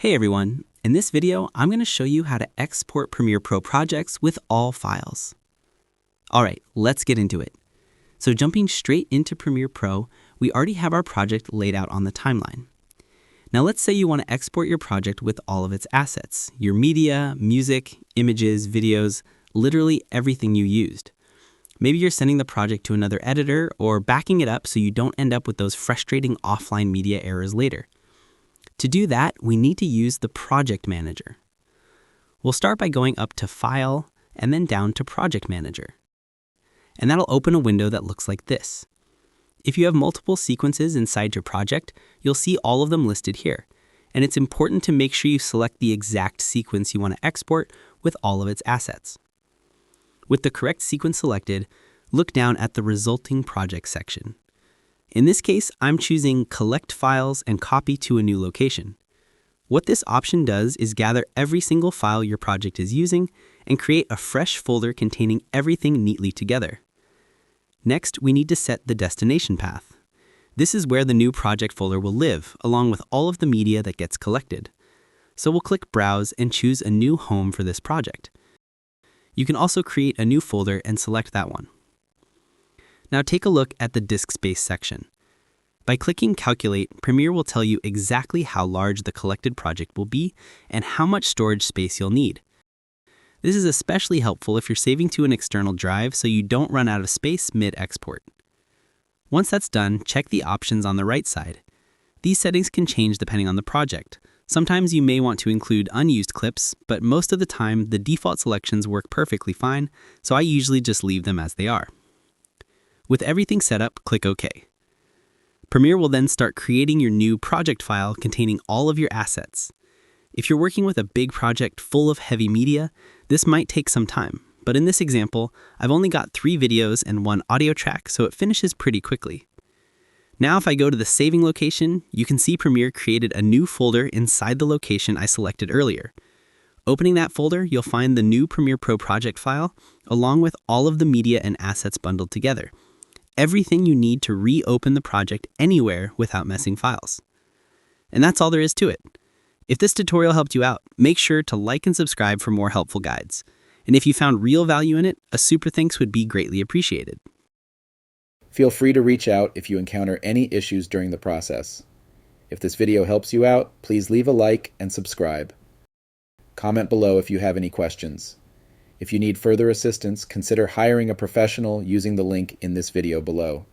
Hey everyone, in this video I'm going to show you how to export Premiere Pro projects with all files. Alright, let's get into it. So jumping straight into Premiere Pro, we already have our project laid out on the timeline. Now let's say you want to export your project with all of its assets, your media, music, images, videos, literally everything you used. Maybe you're sending the project to another editor or backing it up so you don't end up with those frustrating offline media errors later. To do that, we need to use the Project Manager. We'll start by going up to File and then down to Project Manager. And that'll open a window that looks like this. If you have multiple sequences inside your project, you'll see all of them listed here. And it's important to make sure you select the exact sequence you want to export with all of its assets. With the correct sequence selected, look down at the Resulting Projects section. In this case, I'm choosing Collect Files and Copy to a New Location. What this option does is gather every single file your project is using and create a fresh folder containing everything neatly together. Next, we need to set the destination path. This is where the new project folder will live, along with all of the media that gets collected. So we'll click Browse and choose a new home for this project. You can also create a new folder and select that one. Now take a look at the disk space section. By clicking Calculate, Premiere will tell you exactly how large the collected project will be and how much storage space you'll need. This is especially helpful if you're saving to an external drive so you don't run out of space mid-export. Once that's done, check the options on the right side. These settings can change depending on the project. Sometimes you may want to include unused clips, but most of the time the default selections work perfectly fine, so I usually just leave them as they are. With everything set up, click OK. Premiere will then start creating your new project file containing all of your assets. If you're working with a big project full of heavy media, this might take some time, but in this example, I've only got 3 videos and 1 audio track, so it finishes pretty quickly. Now if I go to the saving location, you can see Premiere created a new folder inside the location I selected earlier. Opening that folder, you'll find the new Premiere Pro project file, along with all of the media and assets bundled together. Everything you need to reopen the project anywhere without messing files. And that's all there is to it. If this tutorial helped you out, make sure to like and subscribe for more helpful guides. And if you found real value in it, a super thanks would be greatly appreciated. Feel free to reach out if you encounter any issues during the process. If this video helps you out, please leave a like and subscribe. Comment below if you have any questions. If you need further assistance, consider hiring a professional using the link in this video below.